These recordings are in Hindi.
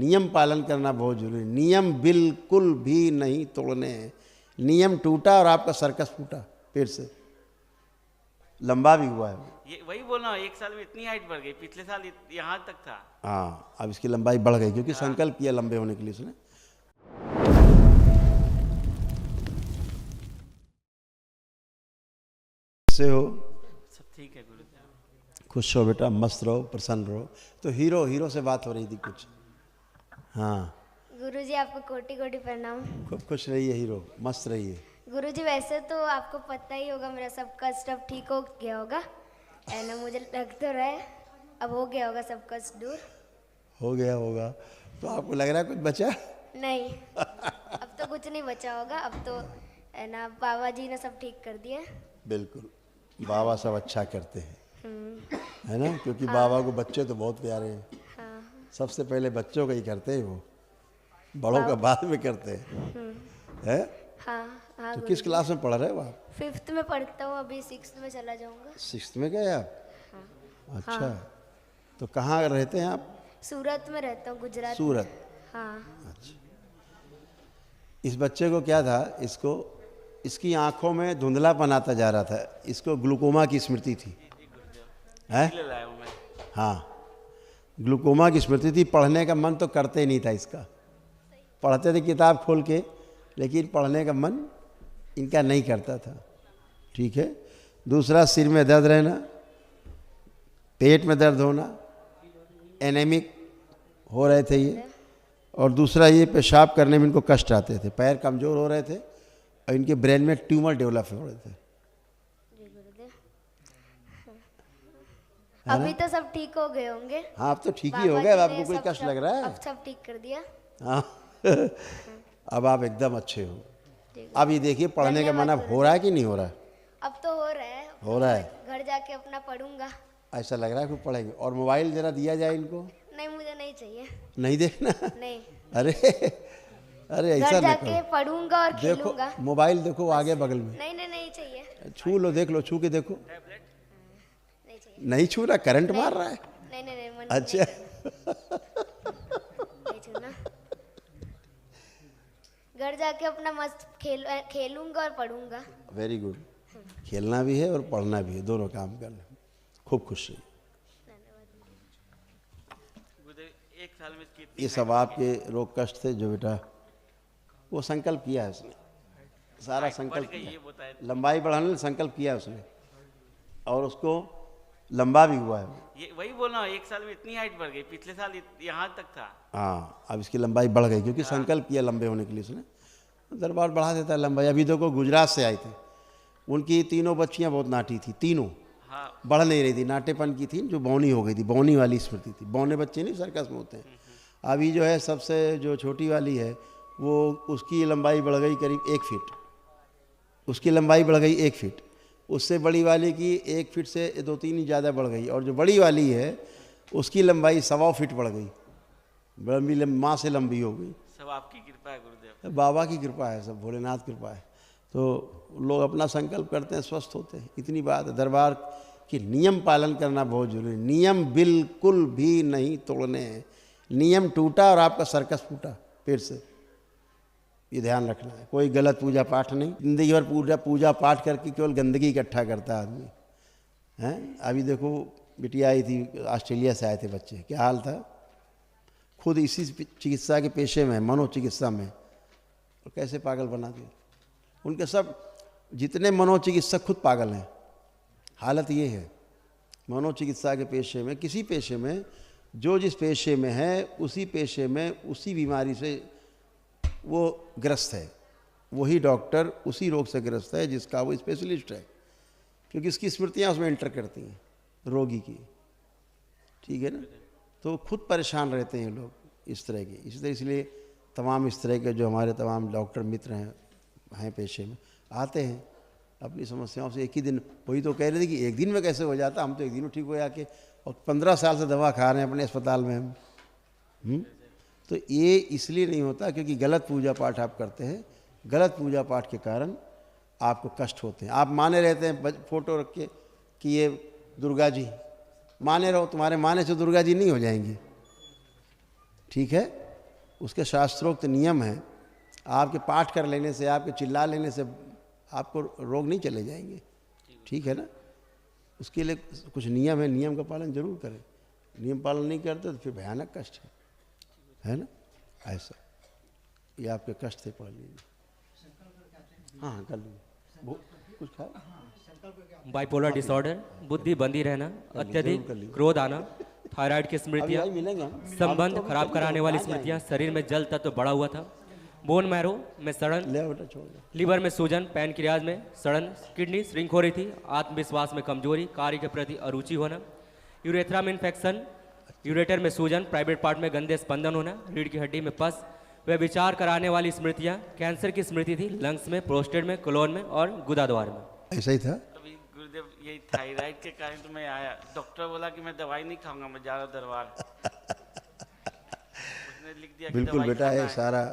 नियम पालन करना बहुत जरूरी है। नियम बिल्कुल भी नहीं तोड़ने हैं। नियम टूटा और आपका सर्कस फूटा पेड़ से, लंबा भी हुआ है। ये वही बोल रहा हूँ, एक साल में इतनी हाइट बढ़ गई, पिछले साल यहाँ तक था। हाँ, अब इसकी लंबाई बढ़ गई क्योंकि संकल्प किया लंबे होने के लिए उसने। कैसे हो? सब ठीक है गुरुदेव। खुश हो बेटा, मस्त रहो, प्रसन्न रहो। तो हीरो से बात हो रही थी कुछ। हाँ गुरुजी आपको कोटि कोटि प्रणाम। खूब खुश रहिए हीरो, मस्त रहिए। गुरुजी वैसे तो आपको पता ही होगा मेरा सब कष्ट अब ठीक हो गया होगा, है ना? मुझे लग तो रहा है अब हो गया होगा सब कष्ट दूर। हो गया होगा तो आपको लग रहा है कुछ बचा? नहीं अब तो कुछ नहीं बचा होगा, अब तो है ना बाबा जी ने सब ठीक कर दिया। बिल्कुल, बाबा सब अच्छा करते हैं, है ना? क्योंकि बाबा को बच्चे तो बहुत प्यारे हैं। हाँ सबसे पहले बच्चों का ही करते हैं, वो बड़ों का बाद में करते हैं। है? हाँ हाँ तो गुरुजी। किस क्लास में पढ़ रहे हो आप? 5th में पढ़ता हूँ, अभी 6th में चला जाऊंगा। 6th में गए आप? हाँ। अच्छा, तो कहाँ रहते हैं आप? सूरत में रहता हूँ, गुजरात। सूरत। हाँ अच्छा, इस बच्चे को क्या था, इसकी आंखों में धुंधलापन आता जा रहा था। इसको ग्लूकोमा की स्मृति थी। है? ले लाया हूँ मैं। हाँ, ग्लूकोमा की स्मृति थी। पढ़ने का मन तो करते ही नहीं था इसका। पढ़ते थे किताब खोल के, लेकिन पढ़ने का मन इनका नहीं करता था। ठीक है। दूसरा, सिर में दर्द रहना, पेट में दर्द होना, एनेमिक हो रहे थे ये। और दूसरा, ये पेशाब करने में इनको कष्ट आते थे, पैर कमज़ोर हो रहे थे और इनके ब्रेन में ट्यूमर डेवलप हो रहे थे। जी गुरुदेव। अभी तो सब ठीक हो गए होंगे। हाँ, अब तो ठीक ही हो बाबा गए। अब जी आपको ने कोई सब- कष्ट सब- लग रहा है? अब सब ठीक कर दिया। हाँ अब आप एकदम अच्छे हो। ठीक अब ये देखिए, पढ़ने का मन अब हो रहा है कि नहीं हो रहा है? अब तो हो रहा है। हो रहा है। घर जाके अपना पढ़ूंगा। ऐसा लग रहा है कि पढ़ेंगे। और मोबाइल जरा दिया जाए इनको। नहीं मुझे नहीं चाहिए। नहीं देखना। नहीं, अरे अरे ऐसा घर ना जाके करो। पढ़ूंगा और देखो खेलूंगा। मोबाइल, देखो आगे बगल में। नहीं नहीं नहीं चाहिए। छू लो, देख लो, छू के देखो। नहीं चाहिए। नहीं छू रहा, करंट मार रहा है। नहीं नहीं नहीं मन अच्छा नहीं छूना। घर जाके अपना मस्त खेलूंगा और पढ़ूंगा। Very good. खेलना भी है और पढ़ना भी है, दोनों काम करना। खूब खुश रहिए। गुरुदेव एक साल में कितनी ये सब आपके रोग कष्ट थे जो बेटा, वो संकल्प किया है उसने, सारा संकल्प बढ़ गई, किया। ये बताया। लंबाई बढ़ाने का संकल्प किया उसने और उसको लंबा भी हुआ है। ये वही बोल रहा हूँ, एक साल में इतनी हाइट बढ़ गई, पिछले साल यहाँ तक था। हाँ, अब इसकी लंबाई बढ़ गई क्योंकि संकल्प किया लंबे होने के लिए उसने। दरबार बढ़ा देता है लंबाई। अभी देखो, गुजरात से आए थे, उनकी तीनों बच्चियाँ बहुत नाटी थी, तीनों हाँ बढ़ नहीं रही थी, नाटेपन की थी, जो बौनी हो गई थी, बौनी वाली स्मृति थी। बौने बच्चे नहीं सर्कस में होते हैं। अभी जो है सबसे जो छोटी वाली है, वो उसकी लंबाई बढ़ गई करीब 1 फीट। उसकी लंबाई बढ़ गई 1 फीट। उससे बड़ी वाली की 1 फीट से 2-3 ही ज़्यादा बढ़ गई। और जो बड़ी वाली है उसकी लंबाई 1.25 फीट बढ़ गई। लंबी माँ से लंबी हो गई। सब आपकी कृपा है गुरुदेव। बाबा की कृपा है, सब भोलेनाथ कृपा है। तो लोग अपना संकल्प करते हैं, स्वस्थ होते हैं, इतनी बात है। दरबार की नियम पालन करना बहुत जरूरी है। नियम बिल्कुल भी नहीं तोड़ने हैं। नियम टूटा और आपका सर्कस फूटा पेड़ से, ये ध्यान रखना है। कोई गलत पूजा पाठ नहीं। जिंदगी भर पूजा पाठ करके केवल गंदगी इकट्ठा करता है आदमी, हैं? अभी देखो, बिटिया आई थी, ऑस्ट्रेलिया से आए थे बच्चे, क्या हाल था। खुद इसी चिकित्सा के पेशे में, मनोचिकित्सा में, और कैसे पागल बना दिए उनके सब। जितने मनोचिकित्सक खुद पागल हैं। हालत ये है, मनोचिकित्सा के पेशे में, किसी पेशे में, जो जिस पेशे में है उसी पेशे में उसी बीमारी से वो ग्रस्त है। वही डॉक्टर उसी रोग से ग्रस्त है जिसका वो स्पेशलिस्ट है, क्योंकि इसकी स्मृतियाँ उसमें एंटर करती हैं रोगी की। ठीक है ना? तो खुद परेशान रहते हैं लोग इस तरह के। इसलिए तमाम इस तरह के जो हमारे तमाम डॉक्टर मित्र हैं पेशे में, आते हैं अपनी समस्याओं से। एक ही दिन, वही तो कह रहे थे कि एक दिन में कैसे हो जाता, हम तो एक दिन में ठीक हो जाके, और 15 साल से दवा खा रहे हैं अपने अस्पताल में हम। तो ये इसलिए नहीं होता क्योंकि गलत पूजा पाठ आप करते हैं। गलत पूजा पाठ के कारण आपको कष्ट होते हैं। आप माने रहते हैं फोटो रख के कि ये दुर्गा जी, माने रहो, तुम्हारे माने से दुर्गा जी नहीं हो जाएंगी। ठीक है? उसके शास्त्रोक्त नियम हैं। आपके पाठ कर लेने से, आपके चिल्ला लेने से आपको रोग नहीं चले जाएंगे, ठीक है ना। उसके लिए कुछ नियम है, नियम का पालन जरूर करें। नियम पालन नहीं करते तो फिर भयानक कष्ट है ना। ऐसा ये आपके कष्ट थे, पढ़ लीजिए। हाँ कर लीजिए। कुछ खाए। बाइपोलर डिसऑर्डर, बुद्धि बंदी रहना, अत्यधिक क्रोध आना, थायराइड की स्मृतियाँ, मिलेंगे संबंध खराब कराने वाली स्मृतियाँ, शरीर में जल तत्व बढ़ा हुआ था, बोन मैरो में सड़न, ले बेटा छोड़ दो। लीवर में सूजन, पैनक्रियाज में सड़न, किडनी श्रिंक हो रही थी, आत्मविश्वास में कमजोरी, कार्य के प्रति अरुचि होना, यूरेथ्रा में इन्फेक्शन, यूरेटर में सूजन, प्राइवेट पार्ट में गंदे स्पंदन होना, रीढ़ की हड्डी में पस, वे विचार कराने वाली स्मृतियाँ, कैंसर की स्मृति थी, लंग्स में, प्रोस्टेट में, कोलोन में और गुदा द्वार में। ऐसा ही था। अभी गुरुदेव यही थायराइड के कारण तो मैं आया, डॉक्टर बोला कि मैं दवाई नहीं खाऊंगा, मैं जा रहा दरबार। उसने लिख दिया कि बिल्कुल दवाई बेटा, खाना ये सारा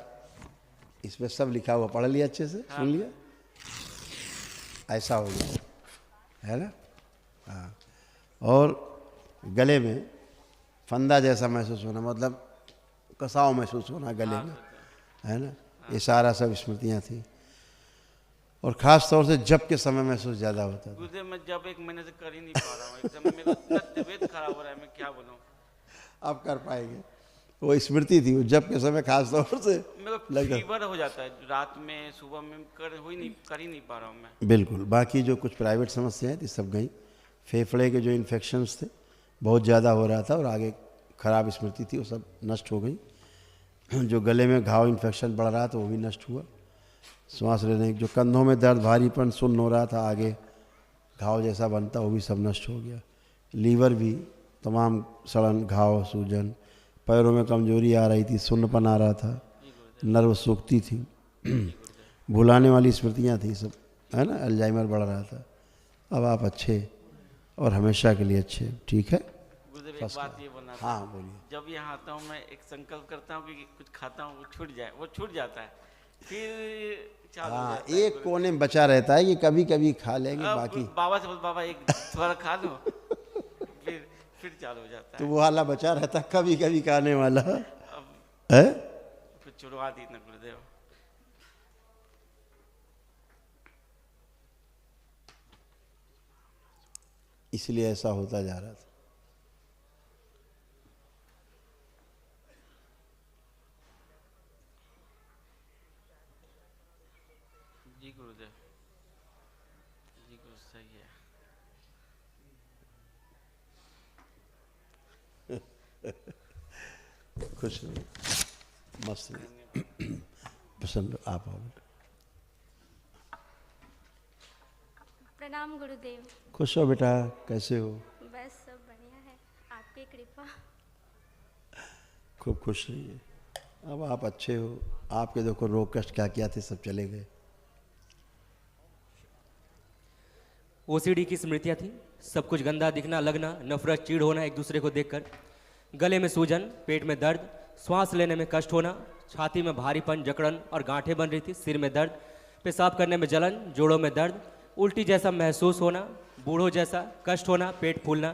इसमें सब लिखा हुआ, पढ़ लिया अच्छे से, सुन लिया। ऐसा हो गया है ना। हाँ, और गले में फंदा जैसा महसूस होना, मतलब कसाव महसूस होना गले में, है ना। ये सारा सब स्मृतियाँ थी। और ख़ास तौर से जब के समय महसूस ज़्यादा होता था। गुरुदेव मैं जब 1 महीने से कर ही नहीं पा रहा हूँ, एकदम मेरा इतना तबीयत खराब हो रहा है, मैं क्या बोलूँ। आप कर पाएंगे। वो स्मृति थी, वो जब के समय खास तौर से मेरे को फीवर हो जाता है रात में, सुबह में कर ही नहीं पा रहा हूँ मैं। बिल्कुल। बाकी जो कुछ प्राइवेट समस्याएं थी सब गई। फेफड़े के जो इन्फेक्शंस थे बहुत ज़्यादा हो रहा था और आगे खराब स्मृति थी, वो सब नष्ट हो गई। जो गले में घाव इन्फेक्शन बढ़ रहा था वो भी नष्ट हुआ। सांस लेने, जो कंधों में दर्द, भारीपन, सुन्न हो रहा था, आगे घाव जैसा बनता, वो भी सब नष्ट हो गया। लीवर भी, तमाम सड़न, घाव, सूजन, पैरों में कमजोरी आ रही थी, सुन्नपन आ रहा था, नर्व सूखती थी, भुलाने वाली स्मृतियाँ थी सब, है ना। अल्जाइमर बढ़ रहा था। अब आप अच्छे और हमेशा के लिए अच्छे, ठीक है। गुरुदेव एक बात ये बोलना था। हाँ बोलिए। जब यहाँ आता हूँ मैं एक संकल्प करता हूँ कि कुछ खाता हूँ वो छूट जाए, वो छूट जाता है, फिर चालू हो हाँ, जाता है। एक कोने में बचा रहता है कि कभी कभी खा लेंगे, अब बाकी बाबा से बोल, बाबा एक थोड़ा खा लो, फिर चालू हो जाता तो है। वो वाला बचा रहता, कभी कभी खाने वाला अब है। फिर छुड़वा दी ना गुरुदेव। इसलिए ऐसा होता जा रहा था। जी गुरुदेव, जी गुरु, सही है। खुश रहिए, मस्त रहिए, पसंद। आप आओ बेटा। प्रणाम गुरुदेव। खुश हो बेटा, कैसे हो? बस सब बढ़िया है, आपकी कृपा। खूब खुश रहिए। अब आप अच्छे हो, आपके देखो रोग कष्ट क्या क्या थे, सब चले गए। ओसीडी की स्मृतियाँ थी, सब कुछ गंदा दिखना, लगना, नफरत, चीड़ होना एक दूसरे को देखकर, गले में सूजन, पेट में दर्द, श्वास लेने में कष्ट होना, छाती में भारीपन, जकड़न और गांठें बन रही थी, सिर में दर्द, पेशाब करने में जलन, जोड़ों में दर्द, उल्टी जैसा महसूस होना, बूढ़ों जैसा कष्ट होना, पेट फूलना,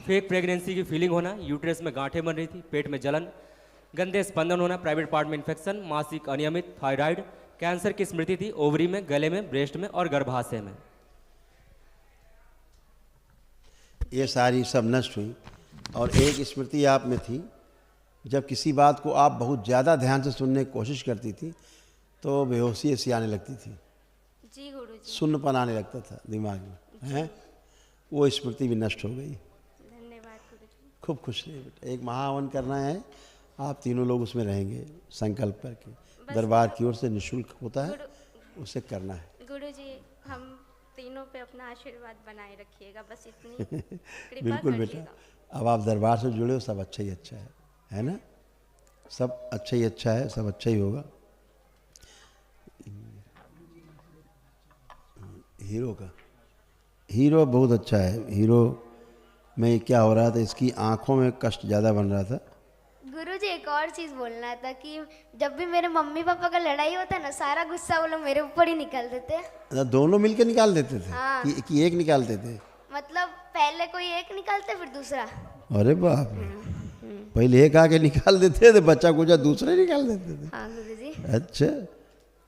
फेक प्रेगनेंसी की फीलिंग होना, यूट्रस में गांठें बन रही थी, पेट में जलन, गंदे स्पंदन होना, प्राइवेट पार्ट में इन्फेक्शन, मासिक अनियमित, थायराइड, कैंसर की स्मृति थी, ओवरी में, गले में, ब्रेस्ट में और गर्भाशय में। ये सारी सब नष्ट हुई। और एक स्मृति आप में थी, जब किसी बात को आप बहुत ज़्यादा ध्यान से सुनने की कोशिश करती थी तो बेहोशी ऐसी आने लगती थी, जी गुरुजी। सुन्नपन आने लगता था दिमाग में, हैं। वो स्मृति भी नष्ट हो गई। धन्यवाद गुरुजी। खूब खुश रहिए बेटा। एक महाहवन करना है, आप तीनों लोग उसमें रहेंगे संकल्प करके। दरबार की ओर से निःशुल्क होता है, उसे करना है। गुरुजी हम तीनों पे अपना आशीर्वाद बनाए रखिएगा, बस इतनी कृपा बिल्कुल बेटा। करिएगा। अब आप दरबार से जुड़े हो, सब अच्छा ही अच्छा है ना। सब अच्छा ही अच्छा है, सब अच्छा ही होगा। हीरो का, हीरो बहुत अच्छा है। हीरो में क्या हो रहा था, इसकी आंखों में कष्ट ज़्यादा बन रहा था। गुरुजी एक और चीज़ बोलना था कि जब भी मेरे मम्मी पापा का लड़ाई होता है ना, सारा गुस्सा वो लोग मेरे ऊपर ही निकाल देते हैं। अच्छा, दोनों मिलकर निकाल देते थे? हाँ। कि एक निकालते थे? मतलब पहले कोई एक निकालते फिर दूसरा। अरे बाप रे। पहले एक आके निकाल देते थे, बच्चा कुछ दूसरे निकाल देते थे। हाँ गुरुजी। अच्छा,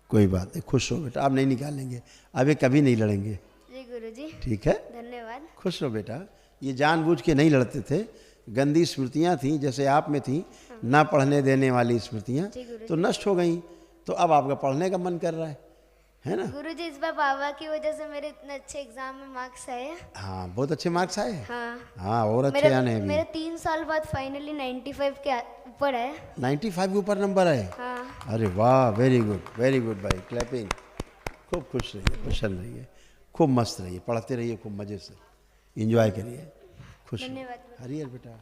कोई बात नहीं, खुश हो बेटा, आप नहीं निकालेंगे, अब ये कभी नहीं लड़ेंगे। जी गुरुजी, ठीक है, धन्यवाद। खुश रहो बेटा। ये जानबूझ के नहीं लड़ते थे, गंदी स्मृतियाँ थीं जैसे आप में थी, ना पढ़ने देने वाली स्मृतियाँ, जी गुरुजी। तो नष्ट हो गई, तो अब आपका पढ़ने का मन कर रहा है ना? गुरुजी इस बार बाबा की वजह से मेरे इतने अच्छे एग्जाम में मार्क्स आए। हाँ, बहुत अच्छे मार्क्स आए। हाँ, हाँ, और अच्छे आने हैं मेरे अभी। 3 साल बाद फाइनली 95 के ऊपर है। 95 के ऊपर नंबर आए। हाँ अरे वाह, वेरी गुड भाई, क्लैपिंग। खूब खुश रहिए, प्रसन्न रहिए, खूब मस्त रहिए, पढ़ते रहिए खूब मज़े से, एंजॉय करिए, खुश रहिए। धन्यवाद। हरियर बेटा।